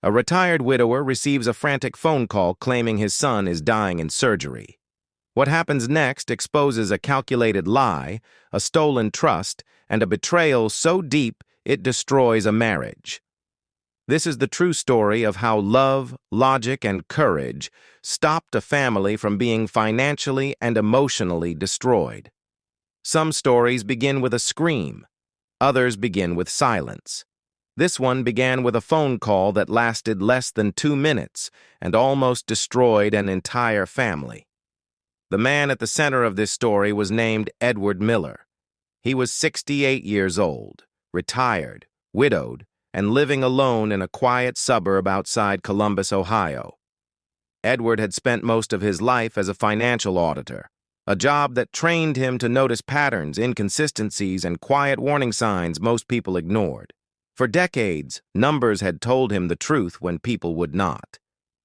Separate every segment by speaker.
Speaker 1: A retired widower receives a frantic phone call claiming his son is dying in surgery. What happens next exposes a calculated lie, a stolen trust, and a betrayal so deep it destroys a marriage. This is the true story of how love, logic, and courage stopped a family from being financially and emotionally destroyed. Some stories begin with a scream. Others begin with silence. This one began with a phone call that lasted less than 2 minutes and almost destroyed an entire family. The man at the center of this story was named Edward Miller. He was 68 years old, retired, widowed, and living alone in a quiet suburb outside Columbus, Ohio. Edward had spent most of his life as a financial auditor, a job that trained him to notice patterns, inconsistencies, and quiet warning signs most people ignored. For decades, numbers had told him the truth when people would not.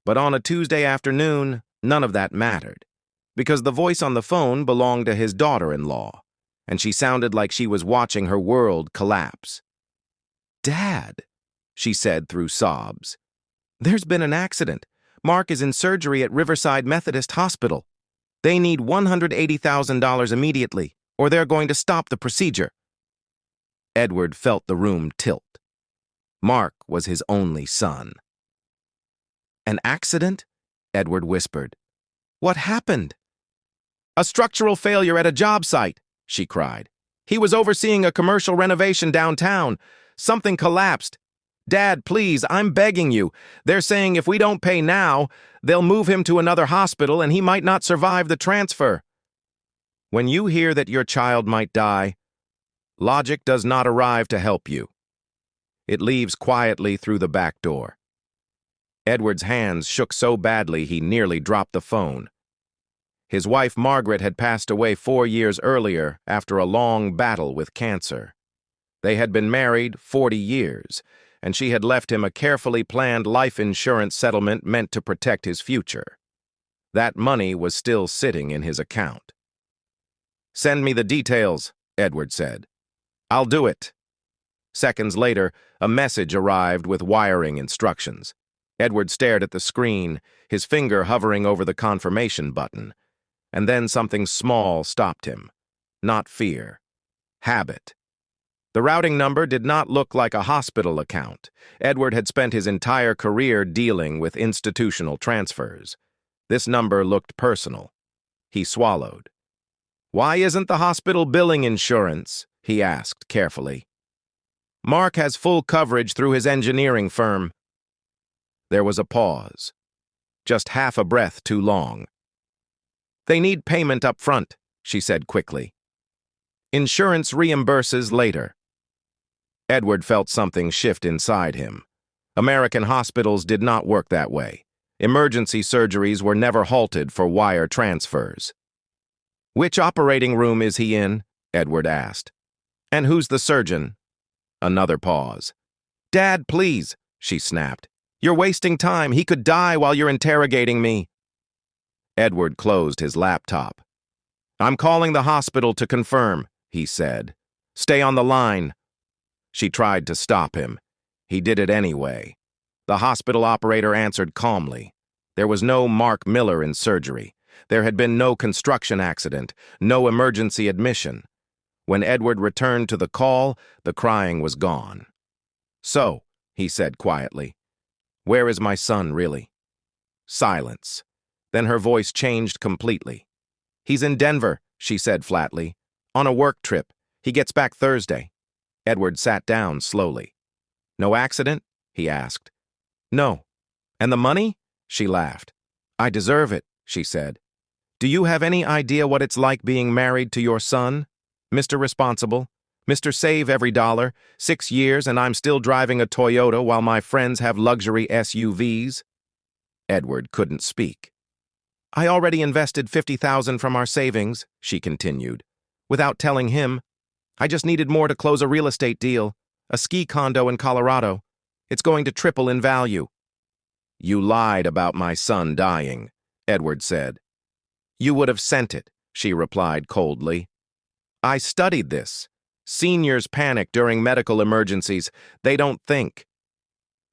Speaker 1: But on a Tuesday afternoon, none of that mattered, because the voice on the phone belonged to his daughter-in-law, and she sounded like she was watching her world collapse. "Dad," she said through sobs, "there's been an accident. Mark is in surgery at Riverside Methodist Hospital. They need $180,000 immediately, or they're going to stop the procedure." Edward felt the room tilt. Mark was his only son. "An accident?" Edward whispered. "What happened?" "A structural failure at a job site," she cried. "He was overseeing a commercial renovation downtown. Something collapsed. Dad, please, I'm begging you. They're saying if we don't pay now, they'll move him to another hospital and he might not survive the transfer." When you hear that your child might die, logic does not arrive to help you. It leaves quietly through the back door. Edward's hands shook so badly he nearly dropped the phone. His wife Margaret had passed away 4 years earlier after a long battle with cancer. They had been married 40 years, and she had left him a carefully planned life insurance settlement meant to protect his future. That money was still sitting in his account. "Send me the details," Edward said. "I'll do it." Seconds later, a message arrived with wiring instructions. Edward stared at the screen, his finger hovering over the confirmation button. And then something small stopped him. Not fear. Habit. The routing number did not look like a hospital account. Edward had spent his entire career dealing with institutional transfers. This number looked personal. He swallowed. "Why isn't the hospital billing insurance?" he asked carefully. "Mark has full coverage through his engineering firm." There was a pause. Just half a breath too long. "They need payment up front," she said quickly. "Insurance reimburses later." Edward felt something shift inside him. American hospitals did not work that way. Emergency surgeries were never halted for wire transfers. "Which operating room is he in?" Edward asked. "And who's the surgeon?" Another pause. "Dad, please," she snapped. "You're wasting time. He could die while you're interrogating me." Edward closed his laptop. "I'm calling the hospital to confirm," he said. "Stay on the line." She tried to stop him. He did it anyway. The hospital operator answered calmly. There was no Mark Miller in surgery. There had been no construction accident, no emergency admission. When Edward returned to the call, the crying was gone. "So," he said quietly, "where is my son, really?" Silence. Then her voice changed completely. "He's in Denver," she said flatly, "on a work trip. He gets back Thursday." Edward sat down slowly. "No accident?" he asked. "No." "And the money?" She laughed. "I deserve it," she said. "Do you have any idea what it's like being married to your son? Mr. Responsible, Mr. Save Every Dollar, 6 years and I'm still driving a Toyota while my friends have luxury SUVs?" Edward couldn't speak. "I already invested $50,000 from our savings," she continued, "without telling him. I just needed more to close a real estate deal, a ski condo in Colorado. It's going to triple in value." "You lied about my son dying," Edward said. "You would have sent it," she replied coldly. "I studied this. Seniors panic during medical emergencies. They don't think."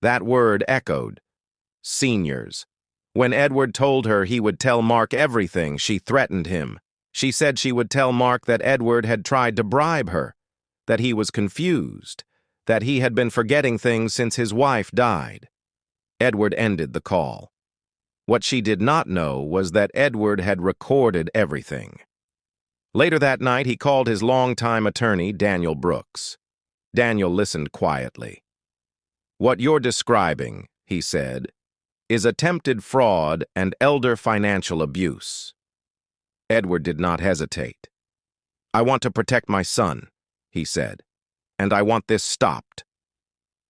Speaker 1: That word echoed. Seniors. When Edward told her he would tell Mark everything, she threatened him. She said she would tell Mark that Edward had tried to bribe her, that he was confused, that he had been forgetting things since his wife died. Edward ended the call. What she did not know was that Edward had recorded everything. Later that night, he called his longtime attorney, Daniel Brooks. Daniel listened quietly. "What you're describing," he said, "is attempted fraud and elder financial abuse." Edward did not hesitate. "I want to protect my son," he said, "and I want this stopped."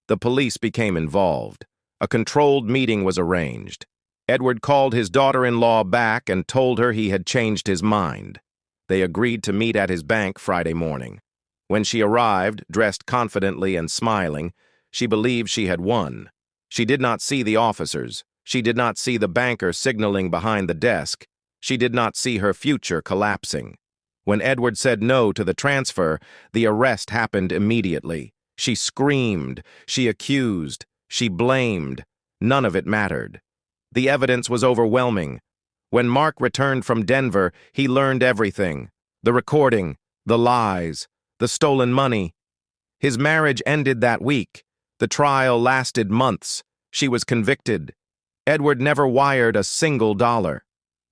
Speaker 1: The police became involved. A controlled meeting was arranged. Edward called his daughter-in-law back and told her he had changed his mind. They agreed to meet at his bank Friday morning. When she arrived, dressed confidently and smiling, she believed she had won. She did not see the officers. She did not see the banker signaling behind the desk. She did not see her future collapsing. When Edward said no to the transfer, the arrest happened immediately. She screamed, she accused, she blamed. None of it mattered. The evidence was overwhelming. When Mark returned from Denver, he learned everything. The recording, the lies, the stolen money. His marriage ended that week. The trial lasted months. She was convicted. Edward never wired a single dollar.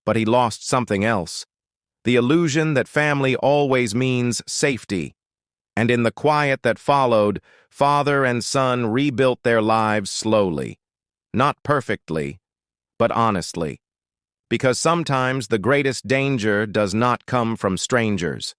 Speaker 1: But he lost something else. The illusion that family always means safety. And in the quiet that followed, father and son rebuilt their lives slowly. Not perfectly, but honestly. Because sometimes the greatest danger does not come from strangers.